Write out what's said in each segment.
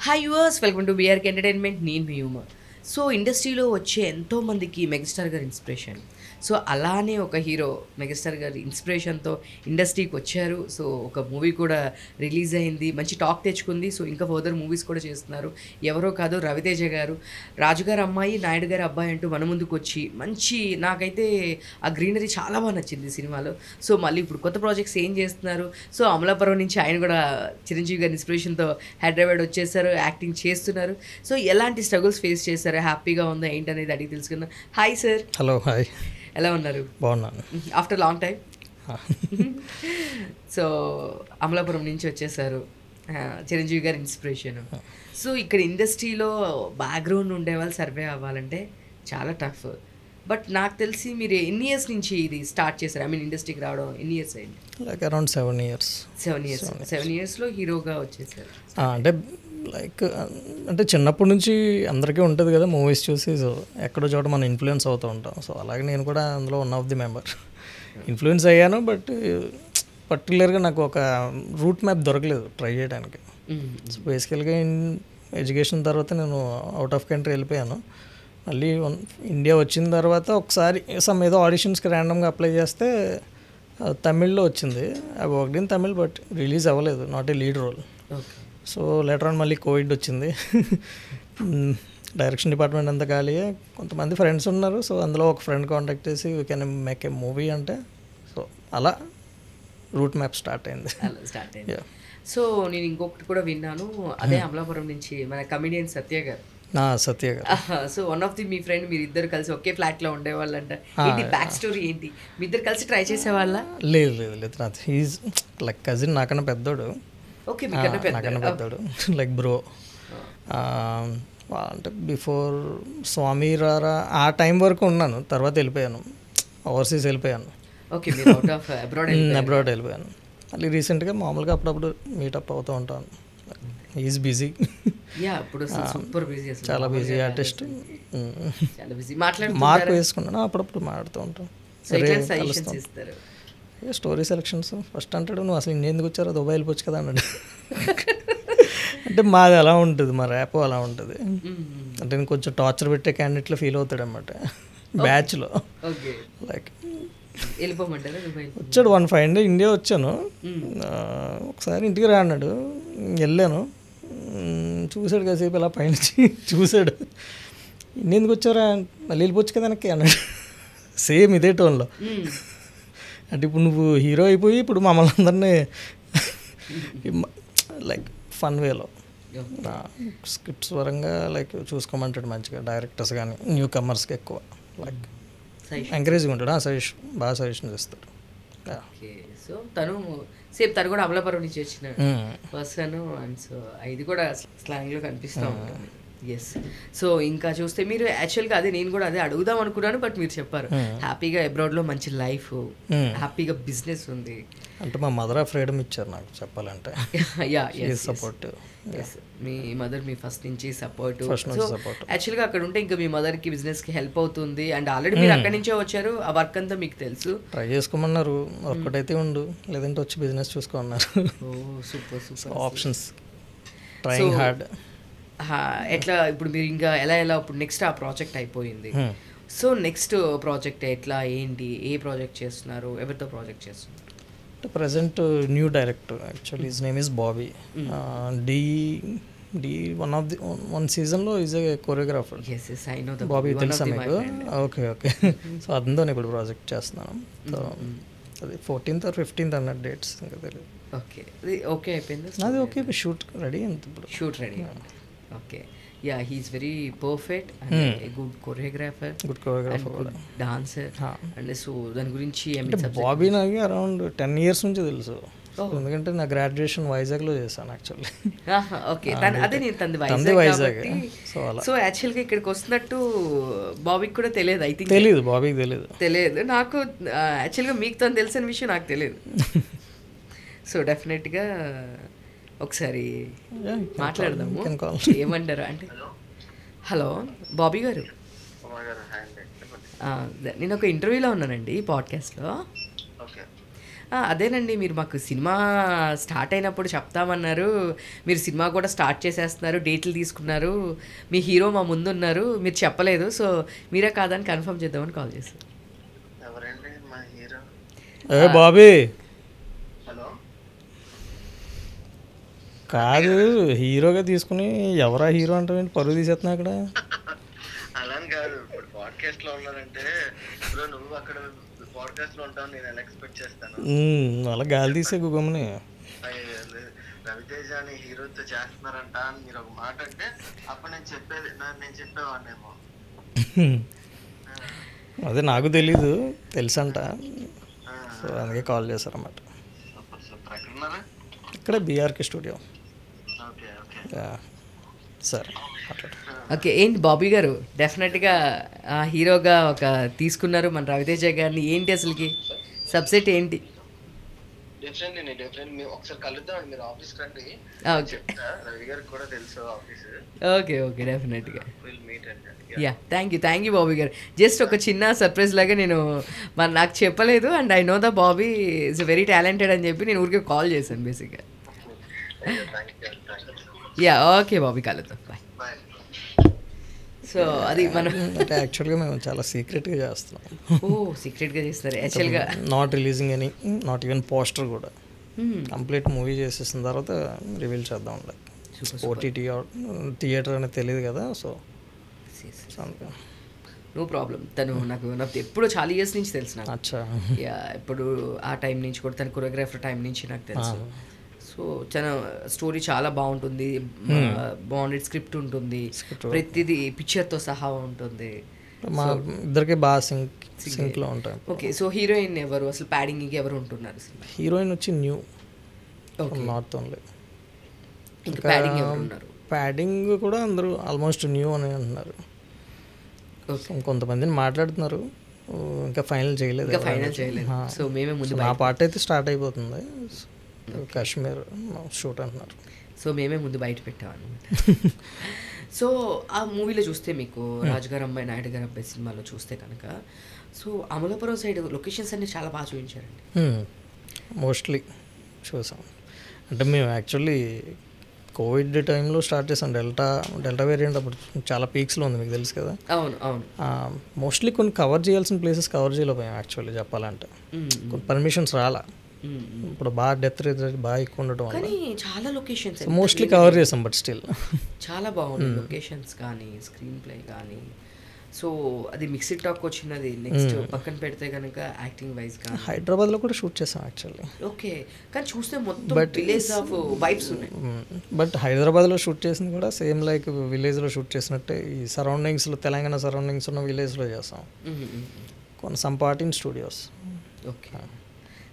Hi yours, welcome to BRK entertainment. నేను మీ humour. So ఇండస్ట్రీలో వచ్చే ఎంతోమందికి మెగాస్టార్ గారి ఇన్స్పిరేషన్. సో అలానే ఒక హీరో మెగాస్టార్ గారి ఇన్స్పిరేషన్తో ఇండస్ట్రీకి వచ్చారు. సో ఒక మూవీ కూడా రిలీజ్ అయింది, మంచి టాక్ తెచ్చుకుంది. సో ఇంకా ఫర్దర్ మూవీస్ కూడా చేస్తున్నారు. ఎవరో కాదు, రవితేజ గారు. రాజుగారి అమ్మాయి, నాయుడు గారి అబ్బాయి అంటూ మన ముందుకు వచ్చి మంచి, నాకైతే ఆ గ్రీనరీ చాలా బాగా నచ్చింది సినిమాలో. సో మళ్ళీ ఇప్పుడు కొత్త ప్రాజెక్ట్స్ ఏం చేస్తున్నారు. సో అమలాపురం నుంచి ఆయన కూడా చిరంజీవి గారి ఇన్స్పిరేషన్తో హైదరాబాద్ వచ్చేసారు, యాక్టింగ్ చేస్తున్నారు. సో ఎలాంటి స్ట్రగుల్స్ ఫేస్ చేశారు, హ్యాపీగా ఉందా ఏంటి అనేది అడిగి తెలుసుకుందాం. Hi sir. హలో. హాయ్. ఎలా ఉన్నారు? బాగున్నాను. After long time. So Amalapuram నుంచి వచ్చేసారు, చిరంజీవి గారి ఇన్స్పిరేషన్. సో ఇక్కడ ఇండస్ట్రీలో బ్యాక్గ్రౌండ్ ఉండే వాళ్ళు సర్వే అవ్వాలంటే చాలా టఫ్. బట్ నాకు తెలిసి మీరు ఎన్ని ఇయర్స్ నుంచి ఇది స్టార్ట్ చేశారు? ఐ మీన్ ఇండస్ట్రీకి రావడం ఎన్ని ఇయర్స్ అయింది? Like around 7 years. 7 yearsలో హీరోగా వచ్చేసారు. అంటే లైక్ అంటే చిన్నప్పటి నుంచి అందరికీ ఉంటుంది కదా మూవీస్ చూసి, సో ఎక్కడో చోట మనం ఇన్ఫ్లుయెన్స్ అవుతూ ఉంటాం. సో అలాగే నేను కూడా అందులో one of the member influence అయ్యాను. బట్ పర్టికులర్గా నాకు ఒక రూట్ మ్యాప్ దొరకలేదు ట్రై చేయడానికి. సో బేసికల్గా ఎడ్యుకేషన్ తర్వాత నేను అవుట్ ఆఫ్ కంట్రీ వెళ్ళిపోయాను. మళ్ళీ ఇండియా వచ్చిన తర్వాత ఒకసారి ఏదో ఆడిషన్స్కి ర్యాండమ్గా అప్లై చేస్తే తమిళ్లో వచ్చింది. అవి worked in Tamil, but release అవ్వలేదు, not a lead role. So later on మళ్ళీ కోవిడ్ వచ్చింది. డైరెక్షన్ డిపార్ట్మెంట్ అంతా ఖాళీ. కొంతమంది ఫ్రెండ్స్ ఉన్నారు. సో అందులో ఒక ఫ్రెండ్ కాంటాక్ట్ చేసి you can make a movie అంటే, సో అలా రూట్ మ్యాప్ స్టార్ట్ అయింది. సో నేను ఇంకొకటి కూడా విన్నాను, అదే అమలాపురం నుంచి మన కమిడియన్ సత్య గారు. సత్య గారు. So one of the me friend, మీరు ఇద్దరు కలిసి ఒకే ఫ్లాట్లో ఉండేవాళ్ళంట. ఏంటి బ్యాక్ స్టోరీ ఏంటి? మీ ఇద్దరు కలిసి ట్రై చేసేవాళ్ళ? లేదు, నాది హీజ్ లైక్ కజిన్, నాకన్నా పెద్దోడు. ఓకే, నాకన్నా పెద్దోడు, లైక్ బ్రో. అంటే బిఫోర్ స్వామి రారా ఆ టైం వరకు ఉన్నాను, తర్వాత వెళ్ళిపోయాను, ఓవర్సీస్ వెళ్ళిపోయాను. ఓకే, అబ్రాడ్ వెళ్ళిపోయాను. మళ్ళీ రీసెంట్గా మామూలుగా అప్పుడప్పుడు మీటప్ అవుతూ ఉంటాను. ఈజ్ బిజీ, చాలా బిజీ ఆర్టిస్ట్. మార్క్ వేసుకున్నాను, అప్పుడప్పుడు మాట్లాడుతూ ఉంటాం. స్టోరీ సెలక్షన్స్ ఫస్ట్ అంటాడు, నువ్వు అసలు ఇండియా ఎందుకు వచ్చారో దుబాయ్ వెళ్ళిపోవచ్చు కదా అన్నాడు. అంటే మాది అలా ఉంటుంది, మా ర్యాప్ అలా ఉంటుంది. అంటే నేను కొంచెం టార్చర్ పెట్టే క్యాండిడేట్లో ఫీల్ అవుతాడు అనమాట బ్యాచ్లో. లైక్ వచ్చాడు 1 day ఇండియా వచ్చాను. ఒకసారి ఇంటికి రా అన్నాడు, వెళ్ళాను. చూశాడు కాసేపు ఇలా పైనుంచి చూశాడు, ఇండియా ఎందుకు వచ్చారా, మళ్ళీ వెళ్ళిపోవచ్చు కదా వెనక్కి అన్నాడు. సేమ్ ఇదే టోన్లో. అంటే ఇప్పుడు నువ్వు హీరో అయిపోయి ఇప్పుడు మమ్మల్ని అందరినీ లైక్ ఫన్ వేలో స్క్రిప్ట్స్ పరంగా లైక్ చూసుకోమంటాడు మంచిగా. డైరెక్టర్స్ కానీ న్యూ కమర్స్కి ఎక్కువ లైక్ ఎంకరేజింగ్ ఉంటాడు, బాగా సజెషన్ చేస్తాడు. సో తను కూడా అమలాపురం నుంచి వచ్చిన పర్సన్, అండ్ సో ఇది కూడా స్లాంగ్లో కనిపిస్తూ ఉంటుంది. ఎస్. సో ఇంకా చూస్తే మీరు యాక్చువల్గా అదే నేను కూడా అదే అడుగుదాం అనుకున్నాను, బట్ మీరు చెప్పారు హ్యాపీగా అబ్రాడ్లో మంచి లైఫ్, హ్యాపీగా బిజినెస్ ఉంది. అంటే మా మదర్ ఫ్రీడమ్ ఇచ్చారు నాకు చెప్పాలంటే. సపోర్ట్. మీ మదర్ మీ ఫస్ట్ నుంచి సపోర్ట్. యాక్చువల్గా అక్కడ ఉంటే ఇంకా మీ మదర్కి బిజినెస్కి హెల్ప్ అవుతుంది. అండ్ ఆల్రెడీ మీరు అక్కడి నుంచే వచ్చారు, ఆ వర్క్ అంతా మీకు తెలుసు. ట్రై చేసుకోమన్నారు, వర్కౌట్ అయితే ఉండు, లేదంటే వచ్చి బిజినెస్ చూసుకోమన్నారు. Super options, trying hard. ఎట్లా ఇప్పుడు మీరు ఇంకా ఎలా ఇప్పుడు నెక్స్ట్ ఆ ప్రాజెక్ట్ అయిపోయింది. సో నెక్స్ట్ ప్రాజెక్ట్ ఎట్లా ఏంటి, ఏ ప్రాజెక్ట్ చేస్తున్నారు, ఎవరితో ప్రాజెక్ట్ చేస్తున్నారు? Present new director, actually his name is Bobby. One సీజన్లో ఈజ్ ఏ కొరియోగ్రాఫర్. బాబీ తెలుసా మీకు? ఓకే. సో అందులో ఇప్పుడు ప్రాజెక్ట్ చేస్తున్నాను. సో అది 14th or 15th అన్నట్టు డేట్స్ ఇంకా తెలియదు. ఓకే అయిపోయింది అది. ఓకే, షూట్ రెడీ అంత, ఇప్పుడు shoot ready. Okay, yeah, he is very perfect and good choreographer, good dancer. And so దాని గురించి బాబీ నాకు అరౌండ్ 10 years నుంచి తెలుసు. ఎందుకంటే నా గ్రాడ్యుయేషన్ వైజాగ్లో చేశాను యాక్చువల్లీ. ఓకే, అదే నేను తంది వైజాగ్. సో యాక్చువల్గా ఇక్కడికి వస్తున్నట్టు బాబీకి కూడా తెలియదు. ఐ థింక్ తెలియదు, బాబీకి తెలియదు. నాకు యాక్చువల్గా మీకు తను తెలిసిన విషయం నాకు తెలియదు. సో డెఫినెట్గా ఒకసారి మాట్లాడదాము, ఏమంటారు అంటే. హలో బాబీ గారు, నేను ఒక ఇంటర్వ్యూలో ఉన్నానండి పాడ్కాస్ట్లో. అదేనండి మీరు మాకు సినిమా స్టార్ట్ అయినప్పుడు చెప్తామన్నారు. మీరు సినిమా కూడా స్టార్ట్ చేసేస్తున్నారు. డేట్లు తీసుకున్నారు. మీ హీరో మా ముందున్నారు. మీరు చెప్పలేదు. సో మీరే కాదని కన్ఫర్మ్ చేద్దామని కాల్ చేశాను. ఎవరండి మా హీరో? బాబీ హలో, కాదు, హీరోగా తీసుకుని ఎవరా హీరో అంటే పరుగు తీసేస్తున్నా అక్కడ. అలా అని కాదు. ఇప్పుడు పాడ్కాస్ట్ లో ఉన్నారంటే ఇప్పుడు నువ్వు అక్కడ పాడ్కాస్ట్ లో ఉంటావు, నేను ఎలా ఎక్స్పెక్ట్ చేస్తాను? అలా గాలి తీసే గుగమ్మని. అయ్యో, రవితేజ అని హీరోతో చేస్తున్నారంట అని మీరు ఒక మాట అంటే అప్పుడు నేను చెప్పేవాడినేమో. అదే నాకు తెలీదు, తెలుసంట. సో అందుకే కాల్ చేశారన్నమాట. Super super. ఎక్కడున్నారా? ఇక్కడ బీఆర్కే స్టూడియో. Okay okay. సరే మాట్లాడు. ఓకే, ఏంటి బాబీ గారు డెఫినెట్గా హీరోగా ఒక తీసుకున్నారు మన రవితేజ గారిని. ఏంటి అసలుకి సబ్సెట్ ఏంటి? డెఫినెట్లీ మీరు ఒకసారి కలుద్దాం. మీరు ఆఫీస్ రండి, ఓకే చెప్తా. రవి గారికి కూడా తెలుసు ఆఫీస్. ఓకే ఓకే డెఫినెట్గా. విల్ మీట్ అండి. యా, థ్యాంక్ యూ బాబీ గారు. జస్ట్ ఒక చిన్న సర్ప్రైజ్ లాగా నేను నాకు చెప్పలేదు. And I know the Bobby is very talented అని చెప్పి నేను ఊరికే కాల్ చేశాను బేసిక్గా. యా, ఓకే బాబీ, కలుద్దాం. బాయ్. బాయ్. సో అది మనం అంటే యాక్చువల్గా మేము చాలా సీక్రెట్గా చేస్తున్నాం. సీక్రెట్గా చేస్తారు యాక్చువల్గా. నాట్ రిలీజింగ్ అని, నాట్ ఈవెన్ పోస్టర్ కూడా. కంప్లీట్ మూవీ చేసేసిన తర్వాత రివీల్ చేద్దాం. ఓటీటీ థియేటర్ అనేది తెలియదు కదా. So no problem. తను నాకు ఎప్పుడో చాలా ఇయర్స్ నుంచి తెలుసు నాకు. అచ్చా. యా, ఇప్పుడు ఆ టైం నుంచి కూడా తన కొరియోగ్రాఫర్ టైం నుంచి నాకు తెలుసు. సో తన స్టోరీ చాలా బాగుంటుంది. బాగుండేది స్క్రిప్ట్ ఉంటుంది, ప్రతిదీ పిక్చర్తో సహా ఉంటుంది. మా ఇద్దరికి బాగా సింక్లో ఉంటాయి. ఓకే, సో హీరోయిన్ ఎవరు అసలు? ప్యాడింగ్ ఎవరు ఉంటున్నారు సినిమా? హీరోయిన్ వచ్చి న్యూ, నార్త్ ఓన్లీ. ఇంకా ప్యాడింగ్ ఎవరు ఉన్నారు? ప్యాడింగ్ కూడా అందరూ ఆల్మోస్ట్ న్యూ అని అంటున్నారు. కొంతమందిని మాట్లాడుతున్నారు, ఇంకా ఫైనల్ చేయలేదు. సో మేమే ముందు మా పార్ట్ అయితే స్టార్ట్ అయిపోతుంది. కాశ్మీర్ షూట్ అంటున్నారు. సో మేమే ముందు బయట పెట్టామన్నమాట. సో ఆ మూవీలో చూస్తే మీకు రాజుగారు అమ్మాయి నాయుడు గారు అబ్బాయి సినిమాలో చూస్తే కనుక సో అమలాపురం సైడ్ లొకేషన్స్ అన్ని చాలా బాగా చూపించారండి. మోస్ట్లీ చూసాం. అంటే మేము యాక్చువల్లీ కోవిడ్ టైంలో స్టార్ట్ చేసాం. డెల్టా వేరియంట్ అప్పుడు చాలా పీక్స్లో ఉంది, మీకు తెలుసు కదా. అవును అవును. మోస్ట్లీ కొన్ని కవర్ చేయాల్సిన ప్లేసెస్ కవర్ చేయలేకపోయాం యాక్చువల్లీ చెప్పాలంటే. కొన్ని పర్మిషన్స్ రాలా. ఇప్పుడు బాగా డెత్ రేట్ బాగా ఎక్కువ ఉండటం వల్ల చాలా లొకేషన్స్ మోస్ట్లీ కవర్ చేసాం. బట్ స్టిల్ చాలా బాగుంది లొకేషన్స్ కానీ స్క్రీన్ ప్లే కానీ. సో అది మిక్స్డ్ టాక్ వచ్చినది. నెక్స్ట్ పక్కన పెడితే కనుక యాక్టింగ్ వైజ్ కానీ హైదరాబాద్లో కూడా షూట్ చేసాం యాక్చువల్లీ. ఓకే, కానీ చూస్తే మొత్తం విలేజ్ ఆఫ్ వైబ్స్ ఉన్నాయి. బట్ హైదరాబాద్లో షూట్ చేసింది కూడా సేమ్ లైక్ విలేజ్లో షూట్ చేసినట్టే. ఈ సరౌండింగ్స్లో, తెలంగాణ సరౌండింగ్స్ ఉన్న విలేజ్లో చేస్తాం. కొన్ని some part in studios. Okay,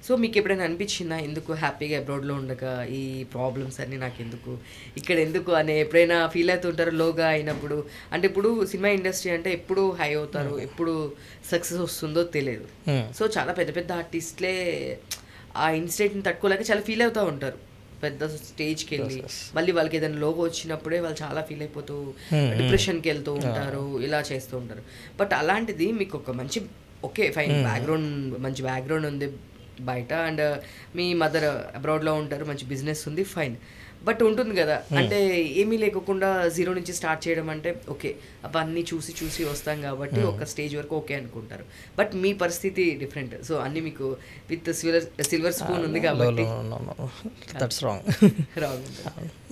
so మీకు ఎప్పుడైనా అనిపించిందా ఎందుకు హ్యాపీగా అబ్రాడ్లో ఉండగా ఈ ప్రాబ్లమ్స్ అన్నీ నాకు ఎందుకు, ఇక్కడ ఎందుకు అనే ఎప్పుడైనా ఫీల్ అవుతుంటారు లోగా అయినప్పుడు? అంటే ఇప్పుడు సినిమా ఇండస్ట్రీ అంటే ఎప్పుడు హై అవుతారు, ఎప్పుడు సక్సెస్ వస్తుందో తెలియదు. సో చాలా పెద్ద పెద్ద ఆర్టిస్ట్లే ఆ ఇన్సిడెంట్ని తట్టుకోలేక చాలా ఫీల్ అవుతూ ఉంటారు. పెద్ద స్టేజ్కి వెళ్ళి మళ్ళీ వాళ్ళకి ఏదైనా లోగో వచ్చినప్పుడే వాళ్ళు చాలా ఫీల్ అయిపోతూ డిప్రెషన్కి వెళ్తూ ఉంటారు, ఇలా చేస్తూ ఉంటారు. బట్ అలాంటిది మీకు ఒక మంచి ఫైన్ బ్యాక్గ్రౌండ్, మంచి బ్యాక్గ్రౌండ్ ఉంది బయట, అండ్ మీ మదర్ అబ్రాడ్లో ఉంటారు, మంచి బిజినెస్ ఉంది, ఫైన్. బట్ ఉంటుంది కదా, అంటే ఏమీ లేకుండా జీరో నుంచి స్టార్ట్ చేయడం అంటే ఓకే అవన్నీ చూసి చూసి వస్తాం కాబట్టి ఒక స్టేజ్ వరకు ఓకే అనుకుంటారు. బట్ మీ పరిస్థితి డిఫరెంట్. సో అన్నీ మీకు విత్ సిల్వర్ స్పూన్ ఉంది కాబట్టి దట్స్ రాంగ్.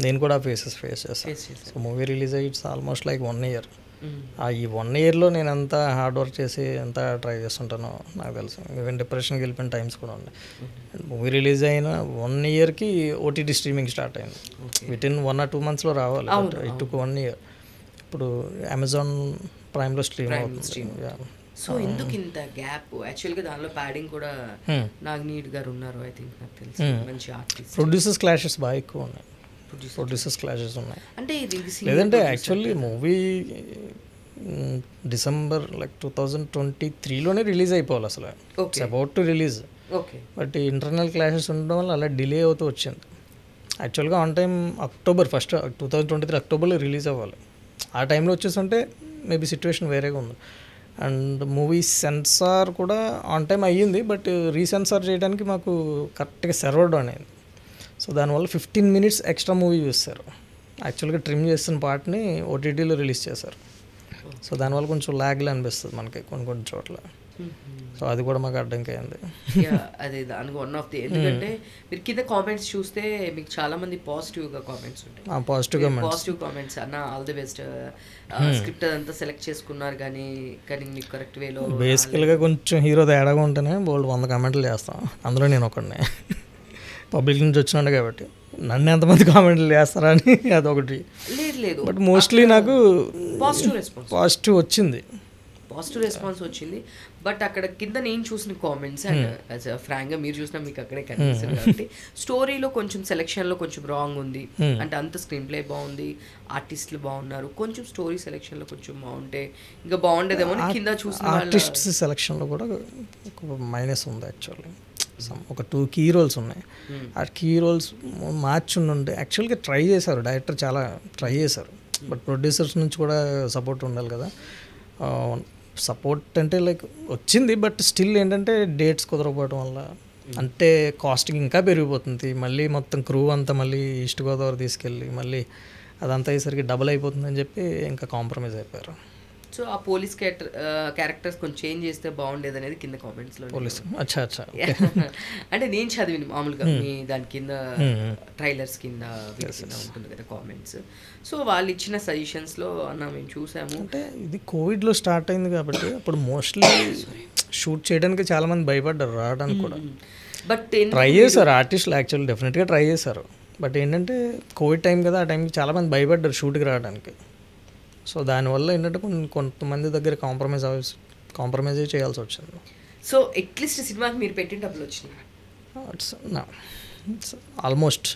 నేను కూడా ఫేస్ చేస్తాను. సో మూవీ రిలీజ్ అయ్యి ఇట్స్ ఆల్మోస్ట్ లైక్ 1 year. ఈ 1 yearలో నేను ఎంత హార్డ్ వర్క్ చేసి ఎంత ట్రై చేస్తుంటానో నాకు తెలుసు. ఈవెన్ డిప్రెషన్కి వెళ్ళిపోయిన టైమ్స్ కూడా ఉన్నాయి. మూవీ రిలీజ్ అయిన 1 yearకి ఓటీటీ స్ట్రీమింగ్ స్టార్ట్ అయింది. వితిన్ 1 or 2 monthsలో రావాలి. It took 1 year. ఇప్పుడు అమెజాన్ ప్రైమ్లో స్ట్రీమ్ అవుతుంది. సో ఎందుకు ఇంత గ్యాప్? యాక్చువల్గా దానిలో ప్యాడింగ్ కూడా నాగ్నీడ్ గారు ఉన్నారు, ఐ థింక్, నాకు తెలిసి మంచి ఆర్టిస్ట్. ప్రొడ్యూసర్స్ క్లాషెస్ బాగా ఎక్కువ ఉన్నాయి. ఉన్నాయి. అంటే లేదంటే యాక్చువల్లీ మూవీ డిసెంబర్ లైక్ 2023లోనే రిలీజ్ అయిపోవాలి అసలు. It's about to release. But internal clashes ఉండడం వల్ల అలా డిలే అవుతూ వచ్చింది. యాక్చువల్గా ఆన్ టైం October 1st 2023 అక్టోబర్లో రిలీజ్ అవ్వాలి. ఆ టైంలో వచ్చేస్తుంటే మేబీ సిచ్యువేషన్ వేరేగా ఉంది. అండ్ మూవీ సెన్సార్ కూడా ఆన్ టైం అయ్యింది, బట్ రీసెన్సార్ చేయడానికి మాకు కరెక్ట్గా సర్వర్ డౌన్ అయింది. సో దానివల్ల 15 minutes ఎక్స్ట్రా మూవీ చూస్తారు. యాక్చువల్గా ట్రిమ్ చేసిన పార్ట్ని ఓటీటీలో రిలీజ్ చేశారు. సో దానివల్ల కొంచెం ల్యాగ్లా అనిపిస్తుంది మనకి కొన్ని చోట్ల. సో అది కూడా మాకు అడ్డంకి అయింది. అదే దానికి వన్ ఆఫ్ ది, ఎందుకంటే మీరు కింద కామెంట్స్ చూస్తే మీకు చాలా మంది పాజిటివ్గా కామెంట్స్ ఉంటాయి. పాజిటివ్ కామెంట్స్ అన్న ఆల్ ది బెస్ట్, స్క్రిప్ట్ అదంతా సెలెక్ట్ చేసుకున్నారు కానీ మీకు కరెక్ట్ వేలో. బేసికల్గా కొంచెం హీరో తేడాగా ఉంటేనే బోల్డ్ 100 కామెంట్లు చేస్తాం, అందులో నేను ఒకడినే పబ్లిక్ నుంచి వచ్చినాడు కాబట్టి నన్ను ఎంతమంది కామెంట్లు చేస్తారా అని అదొకటి. లేదు బట్ మోస్ట్లీ నాకు పాజిటివ్ వచ్చింది. బట్ అక్కడ కింద నేను చూసిన కామెంట్స్ అండ్ యాజ్ ఫ్రాంక్గా మీరు చూసినా మీకు అక్కడే కనిపిస్తుంది కాబట్టి స్టోరీలో కొంచెం సెలెక్షన్లో కొంచెం రాంగ్ ఉంది, అంటే అంత స్క్రీన్ ప్లే బాగుంది, ఆర్టిస్టులు బాగున్నారు, కొంచెం స్టోరీ సెలెక్షన్లో కొంచెం బాగుంటే ఇంకా బాగుండేదేమో కింద చూసిన. ఆర్టిస్ట్ సెలెక్షన్లో కూడా ఒక మైనస్ ఉంది యాక్చువల్లీ. ఒక 2 కీ రోల్స్ ఉన్నాయి. ఆ కీ రోల్స్ మార్చుండే యాక్చువల్గా ట్రై చేశారు, డైరెక్టర్ చాలా ట్రై చేశారు, బట్ ప్రొడ్యూసర్స్ నుంచి కూడా సపోర్ట్ ఉండాలి కదా. సపోర్ట్ అంటే లైక్ వచ్చింది, బట్ స్టిల్ ఏంటంటే డేట్స్ కుదరకపోవడం వల్ల అంటే కాస్టింగ్ ఇంకా పెరిగిపోతుంది. మళ్ళీ మొత్తం క్రూ అంతా మళ్ళీ ఈస్ట్ గోదావరి తీసుకెళ్ళి మళ్ళీ అదంతా అయ్యేసరికి డబుల్ అయిపోతుందని చెప్పి ఇంకా కాంప్రమైజ్ అయిపోయారు. సో ఆ పోలీస్ క్యారెక్టర్స్ కొంచెం చేంజ్ చేస్తే బాగుండేది అనేది కింద కామెంట్స్లో. పోలీస్ అంటే నేను చదివిన మామూలుగా మీ దాని కింద ట్రైలర్స్ కింద ఉంటుంది కదా కామెంట్స్. సో వాళ్ళు ఇచ్చిన సజెషన్స్లో అన్న మేము చూసాము. అంటే ఇది కోవిడ్లో స్టార్ట్ అయింది కాబట్టి అప్పుడు మోస్ట్లీ షూట్ చేయడానికి చాలామంది భయపడ్డారు రావడానికి కూడా. బట్ ట్రై చేశారు ఆర్టిస్టులు, యాక్చువల్లీ డెఫినెట్గా ట్రై చేశారు, బట్ ఏంటంటే కోవిడ్ టైం కదా, ఆ టైంకి చాలామంది భయపడ్డారు షూట్కి రావడానికి. సో దానివల్ల ఏంటంటే కొంతమంది దగ్గర కాంప్రమైజ్ చేయాల్సి వచ్చింది. సో అట్లీస్ట్ సినిమాకి మీరు పెట్టిన డబ్బులు వచ్చినాయి? ఆల్మోస్ట్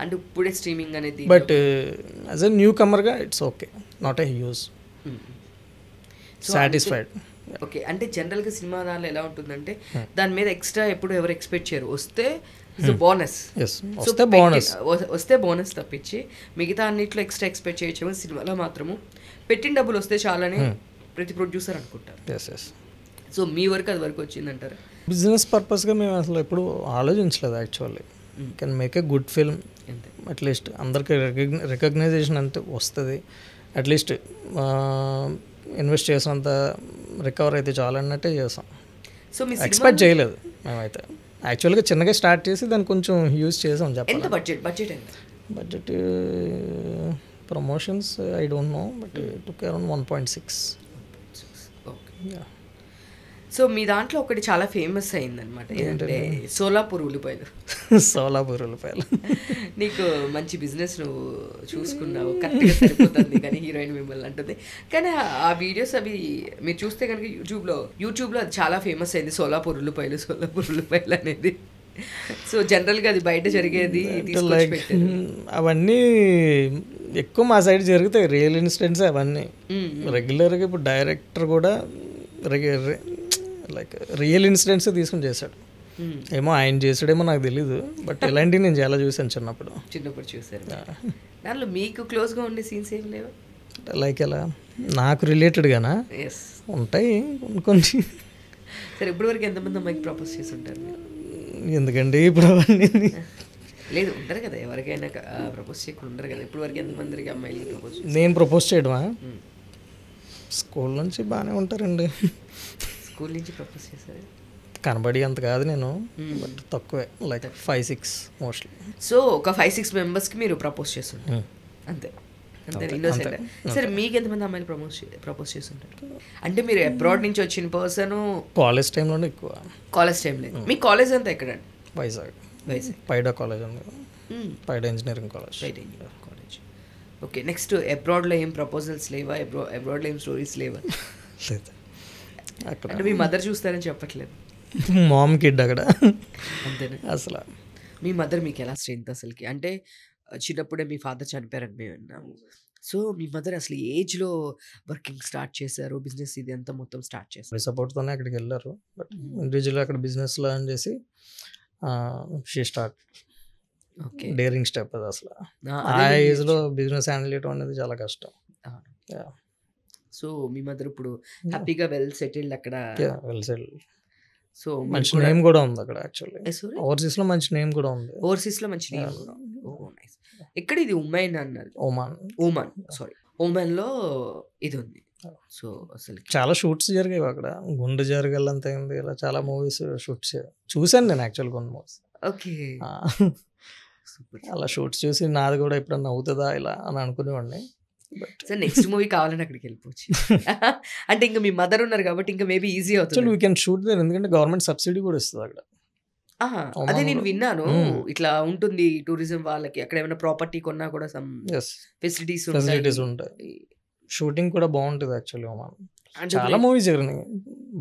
అంటే ఇప్పుడే స్ట్రీమింగ్ అనేది, బట్ యాజ్ ఎ న్యూ కమర్గా it's okay, not a huge satisfied. Okay, అంటే జనరల్గా సినిమా దానిలో ఎలా ఉంటుందంటే దాని మీద ఎక్స్ట్రా ఎప్పుడు ఎవరు ఎక్స్పెక్ట్ చేయరు, వస్తే బోనస్, వస్తే బోనస్ తప్పించి మిగతా అన్నిట్లో ఎక్స్ట్రా ఎక్స్పెక్ట్ చేయొచ్చు. సినిమాలో మాత్రము పెట్టిన డబ్బులు వస్తే చాలని ప్రతి ప్రొడ్యూసర్ అనుకుంటారు. సో మీ వరకు అది వరకు వచ్చిందంటారు? బిజినెస్ పర్పస్గా మేము అసలు ఎప్పుడు ఆలోచించలేదు actually. Can make a good film, at least అందరికి రికగ్నైజేషన్ అంటే వస్తుంది, అట్లీస్ట్ ఇన్వెస్ట్ చేసినంత రికవర్ అయితే చాలా అన్నట్టే చేసాం. సో మీ ఎక్స్పెక్ట్ చేయలేదు మేమైతే. యాక్చువల్గా చిన్నగా స్టార్ట్ చేసి దాన్ని కొంచెం యూజ్ చేసాం. ఎంత budget promotions I don't know, but took around 1.6. So మీ దాంట్లో ఒకటి చాలా ఫేమస్ అయిందనమాట, ఏంటంటే సోలాపూర్ ఉల్లిపాయలు. నీకు మంచి బిజినెస్ నువ్వు చూసుకున్నావు, కరెక్ట్గా సరిపోతుంది, కానీ హీరోయిన్ మిమ్మల్ని అంటుంది. కానీ ఆ వీడియోస్ అవి మీరు చూస్తే కనుక యూట్యూబ్లో అది చాలా ఫేమస్ అయింది, సోలాపూర్ ఉల్లిపాయలు అనేది. సో జనరల్గా అది బయట జరిగేది అవన్నీ ఎక్కువ మా సైడ్ జరుగుతాయి, రియల్ ఇన్సిడెంట్స్ అవన్నీ. రెగ్యులర్గా ఇప్పుడు డైరెక్టర్ కూడా లైక్ రియల్ ఇన్సిడెంట్స్ తీసుకుని చేశాడు. ఏమో ఆయన చేసాడేమో నాకు తెలీదు, బట్ ఇలాంటివి నేను చాలా చూసాను చిన్నప్పుడు చూసారు. దానిలో మీకు క్లోజ్గా ఉండే సీన్స్ ఏం లేవు? లైక్ ఎలా నాకు రిలేటెడ్గానా ఉంటాయి కొన్ని. సరే, ఇప్పటి వరకు ఎంతమంది అమ్మాయికి ప్రపోజ్ చేసి ఉంటారు? ఎందుకండి ఇప్పుడు అవన్నీ లేదు, ఉంటారు కదా ఎవరికైనా ప్రపోజ్ చేయకుండా ఉంటారు కదా. ఇప్పటి వరకు ఎంతమందికి అమ్మాయిలకి ప్రపోజ్? నేను ప్రపోజ్ చేయడమా? స్కూల్ నుంచి బాగానే ఉంటారండి. స్కూల్ నుంచి ప్రపోజ్ చేశారు? కనబడి అంత కాదు నేను, బట్ తక్కువే, లైక్ 5-6 మోస్ట్లీ. సో ఒక 5-6 మెంబర్స్కి మీరు ప్రపోజ్ చేస్తుంటారు అంతే? ఇన్నోసెంట్. సరే, మీకు ఎంతమంది అమ్మాయిలు ప్రపోజ్ చేస్తుంటారు? అంటే మీరు అబ్రాడ్ నుంచి వచ్చిన పర్సన్ కాలేజ్ టైంలోనే ఎక్కువ. కాలేజ్ టైంలో మీ కాలేజ్ అంతా ఎక్కడండి? వైజాగ్ పైడా కాలేజ్ ఉంది, పైడా ఇంజనీరింగ్ కాలేజ్. ఓకే, నెక్స్ట్ అబ్రాడ్లో ఏం ప్రపోజల్స్ లేవా? అబ్రాడ్లో ఏం స్టోరీస్ లేవా? లేదు. అక్కడ అంటే మీ మదర్ చూస్తారని చెప్పట్లేదు, మామ్ కిడ్ అక్కడ అంతేనా? అసలు మీ మదర్ మీకు ఎలా స్ట్రెంత్ అసలుకి? అంటే చిన్నప్పుడే మీ ఫాదర్ చనిపోయారని మేము విన్నాము. సో మీ మదర్ అసలు ఏజ్లో వర్కింగ్ స్టార్ట్ చేశారు, బిజినెస్ ఇది అంతా మొత్తం స్టార్ట్ చేశారు? సపోర్ట్తోనే అక్కడికి వెళ్ళారు, బట్ ఇండివిజువల్గా అక్కడ బిజినెస్ లర్న్ చేసి she start. Okay, daring step అది అసలు. ఆ ఏజ్లో బిజినెస్ హ్యాండిల్ చేయడం అనేది చాలా కష్టం. సో మీ మదర్ ఇప్పుడు హ్యాపీగా వెల్ సెటిల్డ్ అక్కడ. సో మంచి నేమ్ కూడా ఉంది అక్కడ యాక్చువల్లీ. సారీ, ఓవర్సీస్ లో మంచి నేమ్ కూడా ఉంది. ఓవర్సీస్ లో మంచి నేమ్ కూడా. ఓ నైస్. ఎక్కడ ఇది ఉమైన్ అన్నారు? ఓమాన్ సారీ, ఓమాన్ లో ఇది ఉంది. సో అసలు చాలా షూట్స్ జరిగాయి అక్కడ. గుండె జరగాలంత అయింది, ఇలా చాలా మూవీస్ షూట్స్ చూశాను నేను యాక్చువల్ కొన్ని మూవీస్. Okay, super. అలా షూట్స్ చూసి నాది కూడా ఎప్పుడన్నా అవుతుందా ఇలా అని అనుకునేవాడిని. బట్ సో నెక్స్ట్ మూవీ కావాలని అక్కడికి వెళ్ళిపోవచ్చు. అంటే ఇంకా మీ మదర్ ఉన్నారు కాబట్టి ఇంకా మేబీ ఈజీ యాక్చువల్లీ అవుతుంది. వీ కెన్ షూట్ దేర్, ఎందుకంటే గవర్నమెంట్ సబ్సిడీ కూడా ఇస్తుంది అక్కడ. అదే నేను విన్నాను, Hmm. ఇట్లా ఉంటుంది టూరిజం వాళ్ళకి. అక్కడ ఏమైనా ప్రాపర్టీ కొన్నా కూడా సమ్ ఎస్, ఫెసిలిటీస్ ఫెసిలిటీస్ ఉంటాయి. షూటింగ్ కూడా బాగుంటుంది యాక్చువల్లీ. చాలా మూవీస్ జరిగినాయి.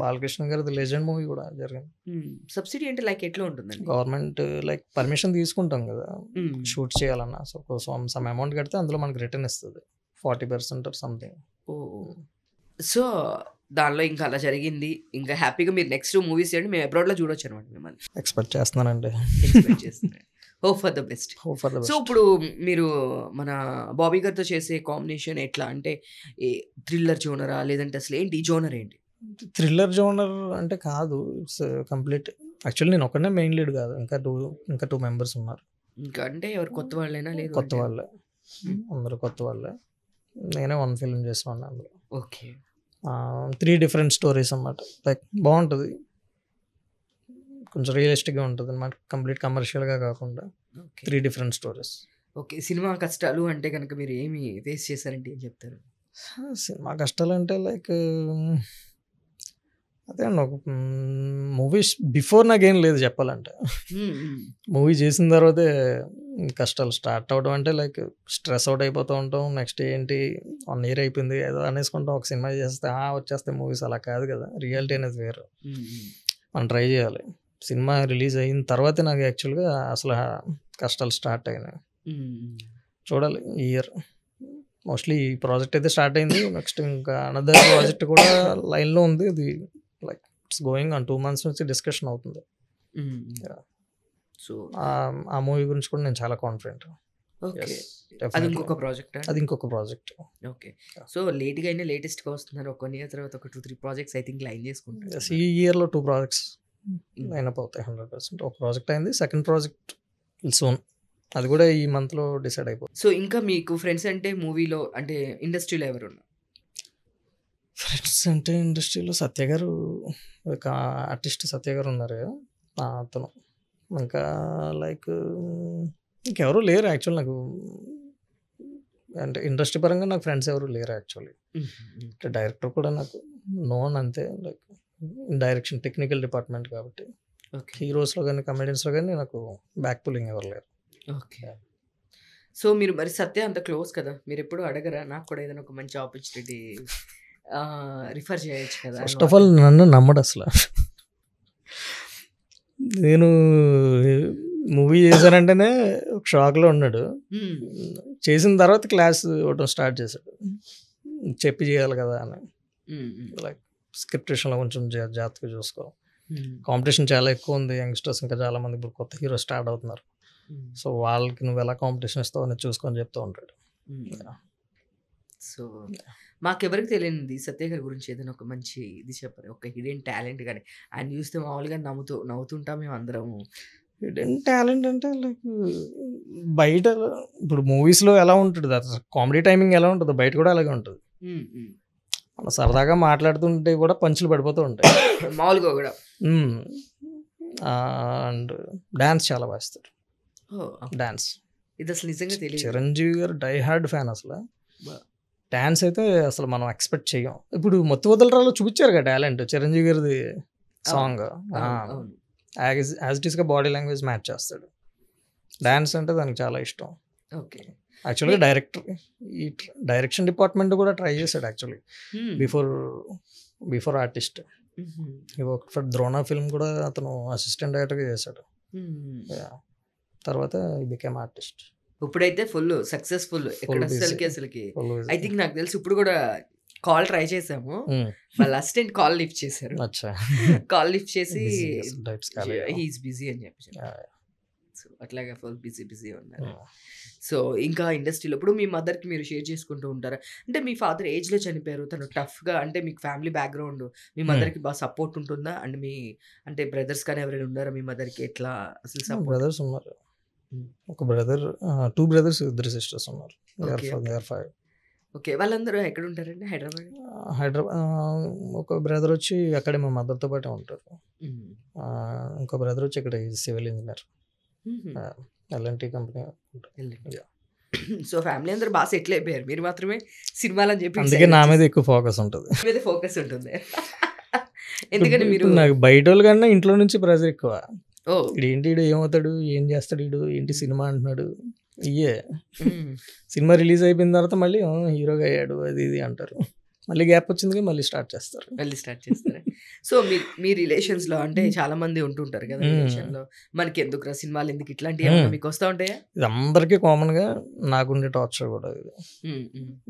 బాలకృష్ణ గారి లెజెండ్ మూవీ కూడా జరిగింది. సబ్సిడీ అంటే లైక్ ఎట్లా ఉంటుందండి? గవర్నమెంట్ లైక్ పర్మిషన్ తీసుకుంటాం కదా Hmm. షూట్ చేయాలన్నా. సో సమ్ అమౌంట్ కడితే అందులో మనకి రిటర్న్ ఇస్తుంది 40% ఆర్ సంథింగ్. ఓ, సో దానిలో ఇంకా అలా జరిగింది. ఇంకా హ్యాపీగా మీరు నెక్స్ట్ మూవీస్ చేయండి, మేము అబ్రాడ్ లో చూడొచ్చు అనమాట మిమ్మల్ని. ఎక్స్పెక్ట్ చేస్తున్నానండి. Hope for the best. Hope for the so ఇప్పుడు మీరు మన బాబీ గారితో చేసే కాంబినేషన్ ఎట్లా అంటే థ్రిల్లర్ జోనరా లేదంటే అసలు ఏంటి ఈ జోనర్ ఏంటి? థ్రిల్లర్ జోనర్ అంటే కాదు, ఇట్స్ కంప్లీట్. యాక్చువల్లీ నేను ఒక్కనే మెయిన్ లీడ్ కాదు, ఇంకా టూ మెంబర్స్ ఉన్నారు. ఇంకా అంటే ఎవరు కొత్త వాళ్ళైనా? లేదు, కొత్త వాళ్ళే, అందరూ కొత్త వాళ్ళే. నేనే 1 ఫిల్మ్ చేసాను అందులో. ఓకే, 3 డిఫరెంట్ స్టోరీస్ అన్నమాట. లైక్ బాగుంటుంది, కొంచెం రియలిస్టిక్గా ఉంటుంది అన్నమాట, కంప్లీట్ కమర్షియల్గా కాకుండా. Okay, 3 different stories. Okay. Cinema కష్టాలు అంటే కనుక మీరు ఏమి ఫేస్ చేశారంటే ఏం చెప్తారు? సినిమా కష్టాలు అంటే లైక్ అదే అండి, ఒక మూవీ బిఫోర్ నాకేం లేదు చెప్పాలంటే. మూవీ చేసిన తర్వాతే కష్టాలు స్టార్ట్ అవడం. అంటే లైక్ స్ట్రెస్ అవుట్ అయిపోతూ ఉంటాం. నెక్స్ట్ ఏంటి 1 ఇయర్ అయిపోయింది ఏదో అనేసుకుంటాం, ఒక సినిమా చేస్తే వచ్చేస్తే మూవీస్. అలా కాదు కదా, రియాలిటీ అనేది వేరు. మనం ట్రై చేయాలి. సినిమా రిలీజ్ అయిన తర్వాతే నాకు యాక్చువల్గా అసలు కష్టాలు స్టార్ట్ అయినాయి. చూడాలి ఈ ఇయర్. మోస్ట్లీ ఈ ప్రాజెక్ట్ అయితే స్టార్ట్ అయింది. నెక్స్ట్ ఇంకా అనదర్ ప్రాజెక్ట్ కూడా లైన్లో ఉంది. అది like it's going on 2 months నుంచి డిస్కషన్ అవుతుంది. సో ఆ మూవీ గురించి కూడా నేను చాలా కాన్ఫిడెంట్. ఓకే, అది ఇంకొక ప్రాజెక్ట్. అది ఇంకొక ప్రాజెక్ట్. ఓకే, సో లేట్గా అయినా లేటెస్ట్గా వస్తున్నారు. ఒక 1 year తర్వాత ఒక 2-3 ప్రాజెక్ట్స్ ఐ థింక్ లైన్ చేసుకుంటారు. ఈ ఇయర్లో 2 ప్రాజెక్ట్స్ లైన్ అప్ అవుతాయి 100%. ఒక ప్రాజెక్ట్ అయింది, సెకండ్ ప్రాజెక్ట్ సోన్, అది కూడా ఈ మంత్లో డిసైడ్ అయిపోతుంది. సో ఇంకా మీకు ఫ్రెండ్స్ అంటే మూవీలో అంటే ఇండస్ట్రీలో ఎవరు ఉన్నారు? ఫ్రెండ్స్ అంటే ఇండస్ట్రీలో సత్య గారు, ఒక ఆర్టిస్ట్ సత్య గారు ఉన్నారు కదా, అతను. ఇంకా లైక్ ఇంకెవరు లేరు యాక్చువల్ నాకు. అంటే ఇండస్ట్రీ పరంగా నాకు ఫ్రెండ్స్ ఎవరు లేరు యాక్చువల్లీ. అంటే డైరెక్టర్ కూడా నాకు నోన్ అంతే, లైక్ డైరెక్షన్ టెక్నికల్ డిపార్ట్మెంట్ కాబట్టి. ఓకే, హీరోస్లో కానీ కమెడియన్స్లో కానీ నాకు బ్యాక్ పుల్లింగ్ ఎవరు లేరు. ఓకే. సో మీరు మరి సత్య అంత క్లోజ్ కదా, మీరు ఎప్పుడు అడగరా నాకు కూడా ఏదైనా ఒక మంచి ఆపర్చునిటీ రిఫర్ చేయొచ్చు కదా? ఫస్ట్ ఆఫ్ ఆల్ నన్ను నమ్మడు అసలు. నేను మూవీ చేశానంటేనే ఒక షాక్లో ఉన్నాడు. చేసిన తర్వాత క్లాస్ ఇవ్వడం స్టార్ట్ చేశాడు, చెప్పి చేయాలి కదా అని. లైక్ స్క్రిప్ట్ విషయంలో కొంచెం జాగ్రత్తగా చూసుకో, కాంపిటీషన్ చాలా ఎక్కువ ఉంది. యంగ్స్టర్స్ ఇంకా చాలా మంది ఇప్పుడు కొత్త హీరో స్టార్ట్ అవుతున్నారు. సో వాళ్ళకి నువ్వు ఎలా కాంపిటీషన్ ఇస్తావు అని చూసుకొని చెప్తూ ఉంటాడు. సో మాకెవరికి తెలియనిది సత్య గారి గురించి ఏదైనా ఒక మంచి ఇది చెప్పారు, ఒక హిడెన్ టాలెంట్ కానీ. ఆయన చూస్తే మామూలుగా నవ్వుతుంటాం మేము అందరము. హిడెన్ టాలెంట్ అంటే లైక్ బయట ఇప్పుడు మూవీస్లో ఎలా ఉంటుంది, కామెడీ టైమింగ్ ఎలా ఉంటుందో బయట కూడా అలాగే ఉంటుంది. మనం సరదాగా మాట్లాడుతుంటే కూడా పంచులు పడిపోతూ ఉంటాయి మామూలుగా కూడా. అండ్ డ్యాన్స్ చాలా బాగా డ్యాన్స్. ఇది అసలు నిజంగా తెలియదు. చిరంజీవి గారు డై హార్డ్ ఫ్యాన్ అసలు. డ్యాన్స్ అయితే అసలు మనం ఎక్స్పెక్ట్ చేయం. ఇప్పుడు మొత్తం వదలరాలో చూపించారు కదా టాలెంట్, చిరంజీవి గారిది సాంగ్. యాజ్ ఇట్ ఈస్గా బాడీ లాంగ్వేజ్ మ్యాచ్ చేస్తాడు. డ్యాన్స్ అంటే దానికి చాలా ఇష్టం. ఓకే, యాక్చువల్గా ఈ డైరెక్షన్ డిపార్ట్మెంట్ కూడా ట్రై చేశాడు actually before artist. For Drona film కూడా అతను అసిస్టెంట్ డైరెక్టర్గా చేశాడు. తర్వాత ఈ బికేమ్ ఆర్టిస్ట్. ఇప్పుడైతే ఫుల్ సక్సెస్ఫుల్. ఎక్కడ అసలుకి ఐ థింక్ నాకు తెలిసి ఇప్పుడు కూడా కాల్ ట్రై చేసాము, వాళ్ళ అసిస్టెంట్ కాల్ లిఫ్ట్ చేశారు. కాల్ లిఫ్ట్ చేసి హీఈస్ బిజీ అని చెప్పి. సో అట్లాగా ఫుల్ బిజీ ఉన్నారు. సో ఇంకా ఇండస్ట్రీలో ఇప్పుడు మీ మదర్కి మీరు షేర్ చేసుకుంటూ ఉంటారా? అంటే మీ ఫాదర్ ఏజ్లో చనిపోయారు, తను టఫ్గా, అంటే మీకు ఫ్యామిలీ బ్యాక్గ్రౌండ్ మీ మదర్కి బాగా సపోర్ట్ ఉంటుందా? అండ్ మీ అంటే బ్రదర్స్ కానీ ఎవరైనా ఉన్నారా మీ మదర్కి? ఎట్లా అసలు సపోర్ట్? బ్రదర్స్ ఉన్నారు, ఒక బ్రదర్, 2 బ్రదర్స్, 2 సిస్టర్స్ ఉన్నారు. Okay, okay. 5. ఓకే, వాళ్ళందరూ ఎక్కడ ఉంటారండి? హైదరాబాద్? హైదరాబాద్. ఒక బ్రదర్ వచ్చి అక్కడే మా మదర్తో పాటే ఉంటారు. ఇంకో బ్రదర్ వచ్చి ఇక్కడ సివిల్ ఇంజనీర్, ఎల్ఎన్టీ కంపెనీ ఉంటారు. సో ఫ్యామిలీ అందరూ బాగా సెటిల్ అయిపోయారు, మీరు మాత్రమే సినిమాలని చెప్పి అందుకే నా మీద ఎక్కువ ఫోకస్ ఉంటుంది. మీ మీద ఫోకస్ ఉంటుంది. ఎందుకంటే మీరు నాకు బయట వాళ్ళ కన్నా ఇంట్లో నుంచి ప్రెజర్ ఎక్కువ. ఓ ఏంటి వీడు ఏమవుతాడు, ఏం చేస్తాడు వీడు, ఏంటి సినిమా అంటున్నాడు, ఇయ్యే. సినిమా రిలీజ్ అయిపోయిన తర్వాత మళ్ళీ హీరోగా అయ్యాడు అది ఇది అంటారు, మళ్ళీ గ్యాప్ వచ్చింది మళ్ళీ స్టార్ట్ చేస్తారు. మళ్ళీ స్టార్ట్ చేస్తారు. సో మీ రిలేషన్స్లో అంటే చాలా మంది ఉంటుంటారు కదా రిలేషన్లో, మనకి ఎందుకు సినిమాలు ఎందుకు ఇట్లాంటివి ఏమన్నా మీకు వస్తూ ఉంటాయా? ఇది అందరికీ కామన్గా నాకుండే టార్చర్ కూడా ఇది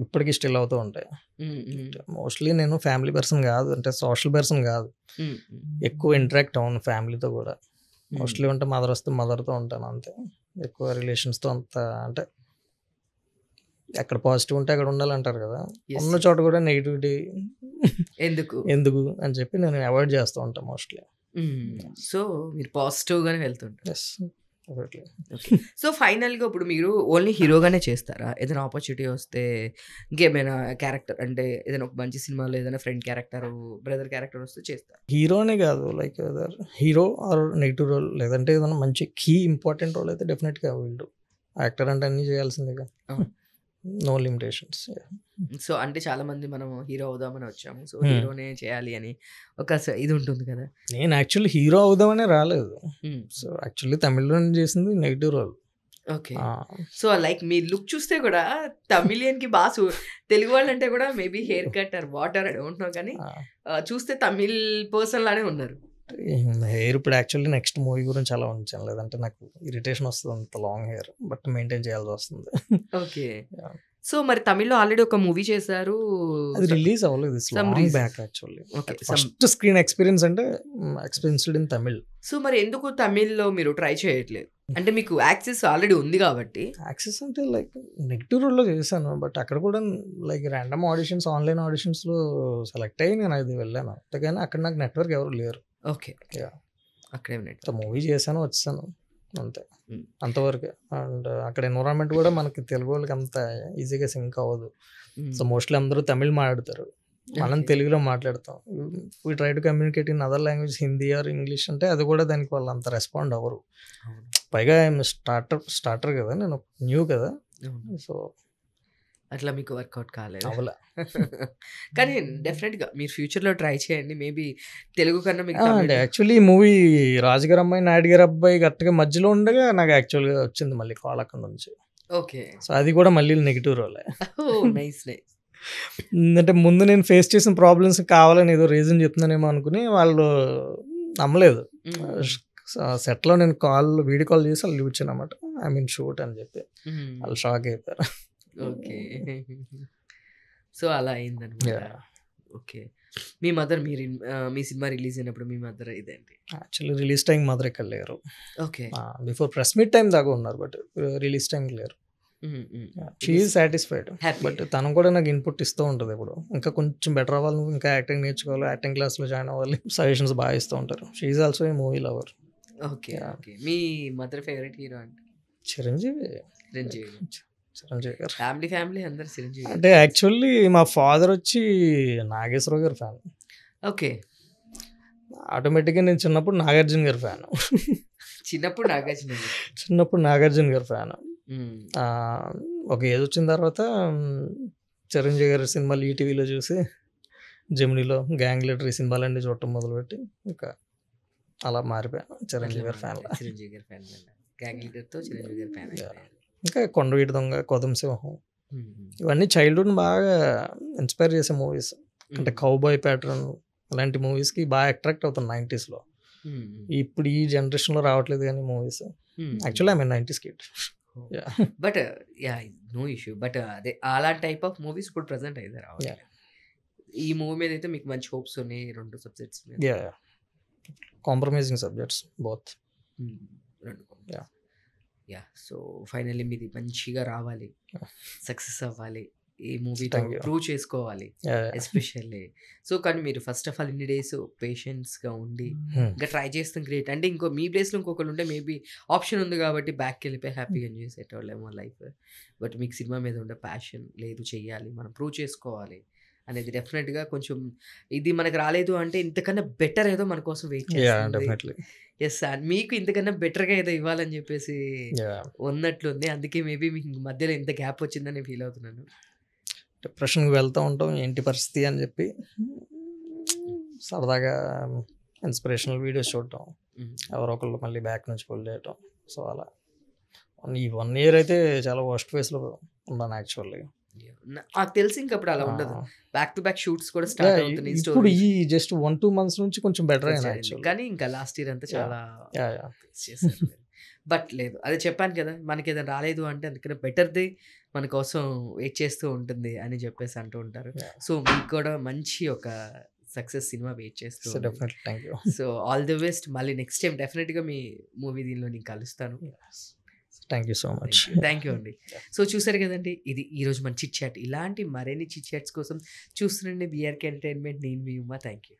ఇప్పటికీ స్టిల్ అవుతూ ఉంటాయి. మోస్ట్లీ నేను ఫ్యామిలీ పర్సన్ కాదు, అంటే సోషల్ పర్సన్ కాదు, ఎక్కువ ఇంటరాక్ట్ అవును ఫ్యామిలీతో కూడా. మోస్ట్లీ అంటే మదర్ వస్తే మదర్తో ఉంటాను అంతే, ఎక్కువ రిలేషన్స్తో అంత అంటే ఎక్కడ పాజిటివ్ ఉంటే అక్కడ ఉండాలంటారు కదా, ఉన్న చోట కూడా నెగిటివిటీ ఎందుకు అని చెప్పి నేను అవాయిడ్ చేస్తూ ఉంటాను మోస్ట్లీ. సో మీరు పాజిటివ్గానే వెళ్తుంటారు. ఎస్. సో ఫైనల్గా ఇప్పుడు మీరు ఓన్లీ హీరోగానే చేస్తారా? ఏదైనా ఆపర్చునిటీ వస్తే ఇంకేమైనా క్యారెక్టర్, అంటే ఏదైనా ఒక మంచి సినిమాలో ఏదైనా ఫ్రెండ్ క్యారెక్టర్, బ్రదర్ క్యారెక్టర్ వస్తే చేస్తారు? హీరోనే కాదు, like hero or negative role, లేదంటే ఏదైనా మంచి కీ ఇంపార్టెంట్ రోల్ అయితే డెఫినెట్గా వీళ్ళు. యాక్టర్ అంటే అన్నీ చేయాల్సిందిగా, నో లిమిటేషన్స్. సో అంటే చాలా మంది మనం హీరో అవుదామని వచ్చాము, సో హీరోనే చేయాలి అని ఒక ఇది ఉంటుంది కదా. నేను యాక్చువల్లీ హీరో అవుదామనే రాలేదు. సో యాక్చువల్లీ తమిళ్లో చేసింది negative role. Okay. So like మీ లుక్ చూస్తే కూడా తమిళియన్కి బాగా, తెలుగు వాళ్ళు అంటే కూడా maybe hair cut or water I don't know, కానీ చూస్తే తమిళ్ పర్సన్ లానే ఉన్నారు. హెయిర్ ఇప్పుడు యాక్చువల్లీ నెక్స్ట్ మూవీ గురించి అలా ఉంచాను, లేదంటే నాకు ఇరిటేషన్ వస్తుంది అంత లాంగ్ హెయిర్, బట్ మెయింటైన్ చేయాల్సి వస్తుంది. ఓకే. సో మరి తమిళ్లో ఆల్రెడీ ఒక మూవీ చేశారు, అది రిలీజ్ అవ్వలేదు, back actually. First screen experience అంటే ఎక్స్పీరియన్స్డ్ ఇన్ తమిళ్. సో మరి ఎందుకు తమిళ్లో మీరు ట్రై చేయట్లేదు? అంటే మీకు యాక్సెస్ ఆల్రెడీ ఉంది కాబట్టి. యాక్సెస్ అంటే లైక్ నెగిటివ్ రోల్లో చేశాను, బట్ అక్కడ కూడా లైక్ ర్యాండమ్ ఆడిషన్స్, ఆన్లైన్ ఆడిషన్స్లో సెలెక్ట్ అయ్యి నేను అది వెళ్ళాను, కానీ అక్కడ నాకు నెట్వర్క్ ఎవరు లేరు. ఓకే. అక్కడే మూవీ చేశాను, వచ్చాను అంతే, అంతవరకు. అండ్ అక్కడ ఎన్విరాన్మెంట్ కూడా మనకి తెలుగు వాళ్ళకి అంత ఈజీగా సింక్ అవ్వదు. సో మోస్ట్లీ అందరూ తమిళ్ మాట్లాడతారు, మనం తెలుగులో మాట్లాడతాం. We try to communicate in other language, Hindi or English, అంటే అది కూడా దానికి వాళ్ళు అంత రెస్పాండ్ అవ్వరు. పైగా స్టార్టర్ కదా, నేను న్యూ కదా, సో అట్లా మీకు వర్కౌట్ కాలేదు. అవలా. కానీ డెఫినెట్గా మీరు ఫ్యూచర్లో ట్రై చేయండి, మేబీ తెలుగు కన్నా మీకు. అంటే యాక్చువల్లీ ఈ మూవీ రాజుగారి అమ్మాయి, నాయుడు గారి అబ్బాయి గట్టిగా మధ్యలో ఉండగా నాకు యాక్చువల్గా వచ్చింది మళ్ళీ కాల్ అక్కడ నుంచి. ఓకే. సో అది కూడా మళ్ళీ నెగిటివ్ రోలే. Nice nice. అంటే ముందు నేను ఫేస్ చేసిన ప్రాబ్లమ్స్ కావాలని ఏదో రీజన్ చెప్తున్నానేమో అనుకుని వాళ్ళు నమ్మలేదు. సెట్లో నేను వీడియో కాల్ చేసి వాళ్ళు చూపించాను అన్నమాట, ఐ మీన్ షూట్ అని చెప్పి, వాళ్ళు షాక్ అయిపోయారు. ఓకే. సో అలా అయిందనమాట. ఓకే. మీ మదర్, మీ సినిమా రిలీజ్ అయినప్పుడు మీ మదర్ ఇదేంటి? యాక్చువల్లీ రిలీజ్ టైం మదర్ ఎక్కడ లేరు. Okay. Before press meet time దాకా ఉన్నారు, బట్ రిలీజ్ టైం లేరు. షీ ఈజ్ సాటిస్ఫైడ్, బట్ తను కూడా నాకు ఇన్పుట్ ఇస్తూ ఉంటుంది. ఇప్పుడు ఇంకా కొంచెం బెటర్ అవ్వాలి, నువ్వు ఇంకా యాక్టింగ్ నేర్చుకోవాలి, యాక్టింగ్ క్లాస్లో జాయిన్ అవ్వాలి, సజెషన్స్ బాగా ఇస్తూ ఉంటారు. She is also a movie lover. Okay. Okay. Me mother favourite hero అంటే? చిరంజీవి. చిరంజీవి గారు. ఫ్యామిలీ అందరు చిరంజీవి. అంటే యాక్చువల్లీ మా ఫాదర్ వచ్చి నాగేశ్వరరావు గారి ఫ్యాన్. ఓకే. ఆటోమేటిక్గా నేను చిన్నప్పుడు నాగార్జున గారి ఫ్యాన్. చిన్నప్పుడు నాగార్జున గారి ఫ్యాన్. ఒక ఏజ్ వచ్చిన తర్వాత చిరంజీవి గారి సినిమాలు ఈటీవీలో చూసి, జెమినీలో గ్యాంగ్ లీడర్ ఈ సినిమాలన్నీ చూడటం మొదలుపెట్టి ఇంకా అలా మారిపోయాను చిరంజీవి గారి ఫ్యాన్. ఇంకా కొండవీటి దొంగ, కొదం సింహం, ఇవన్నీ చైల్డ్హుడ్ బాగా ఇన్స్పైర్ చేసే మూవీస్. అంటే కౌబాయ్ ప్యాటర్న్ అలాంటి మూవీస్కి బాగా అట్రాక్ట్ అవుతాను 90sలో. ఇప్పుడు ఈ జనరేషన్లో రావట్లేదు కానీ movies. Actually I mean 90s kid. But no issue, but అదే అలాంటి టైప్ ఆఫ్ మూవీస్ ఇప్పుడు ప్రెసెంట్ అయితే రావాలి. ఈ మూవీ మీద అయితే మీకు మంచి హోప్స్ ఉన్నాయి, 2 సబ్జెక్ట్స్ మీద. Compromising subjects both. Yeah so finally మీది మంచిగా రావాలి, సక్సెస్ అవ్వాలి, ఈ మూవీతో Thank you. ప్రూవ్ చేసుకోవాలి Yeah. ఎస్పెషల్లీ. సో కానీ మీరు ఫస్ట్ ఆఫ్ ఆల్ ఇన్ని డేస్ పేషెన్స్గా ఉండి ఇంకా ట్రై చేస్తాం గ్రేట్. అంటే ఇంకో మీ ప్లేస్లో ఇంకొకరు ఉంటే మేబీ ఆప్షన్ ఉంది కాబట్టి బ్యాక్కి వెళ్ళిపోయి హ్యాపీగా ఎంజాయ్ చేసేటోళ్ళేమో లైఫ్. బట్ మీకు సినిమా మీద ఉండే ప్యాషన్ లేదు, చెయ్యాలి, మనం ప్రూవ్ చేసుకోవాలి అనేది డెఫినెట్గా కొంచెం ఇది మనకు రాలేదు అంటే ఇంతకన్నా బెటర్ ఏదో మన కోసం వెయిట్ Yeah, చేస్తుంది. definitely. ఎస్ సార్, మీకు ఇంతకన్నా బెటర్గా ఏదో ఇవ్వాలని చెప్పేసి Yeah. ఉన్నట్లుంది. అందుకే మేబీ మీకు మధ్యలో ఇంత గ్యాప్ వచ్చిందని ఫీల్ అవుతున్నాను. డిప్రెషన్కి వెళ్తూ ఉంటాం, ఏంటి పరిస్థితి అని చెప్పి సరదాగా ఇన్స్పిరేషనల్ వీడియోస్ చూడటం, ఎవరో ఒకళ్ళు మళ్ళీ బ్యాక్ నుంచి పుల్ చేయటం. సో అలా ఈ 1 year అయితే చాలా వర్స్ట్ ఫేస్లో ఉన్నాను యాక్చువల్లీ. నాకు తెలిసి ఇంకప్పుడు అలా ఉండదు, బ్యాక్ టు బ్యాక్ షూట్స్ కూడా స్టార్ట్ అవుతున్నాయి. ఇప్పుడు ఈ జస్ట్ 1-2 months నుంచి కొంచెం బెటర్ అయినా యాక్చువల్లీ. కానీ ఇంకా లాస్ట్ ఇయర్ అంతా చాలా Yeah. చేశారు. బట్ లేదు, అదే చెప్పాను కదా, మనకి ఏదైనా రాలేదు అంటే అందుకనే బెటర్ది మన కోసం వెయిట్ చేస్తూ ఉంటుంది అని చెప్పేసి అంటూ ఉంటారు. Yeah. సో మీకు కూడా మంచి ఒక సక్సెస్ సినిమా వెయిట్ చేస్తూ so definitely thank you. So all the best. మళ్ళీ నెక్స్ట్ టైం డెఫినెట్గా మీ మూవీ దీనిలో నేను కలుస్తాను. Thank you so much. Thank you అండి. సో చూసారు కదండి, ఇది ఈరోజు మన చిట్ చాట్. ఇలాంటి మరిన్ని చిట్ చాట్స్ కోసం చూస్తుండండి బీఆర్కే ఎంటర్టైన్మెంట్. నేను మీ ఉమా. Thank you.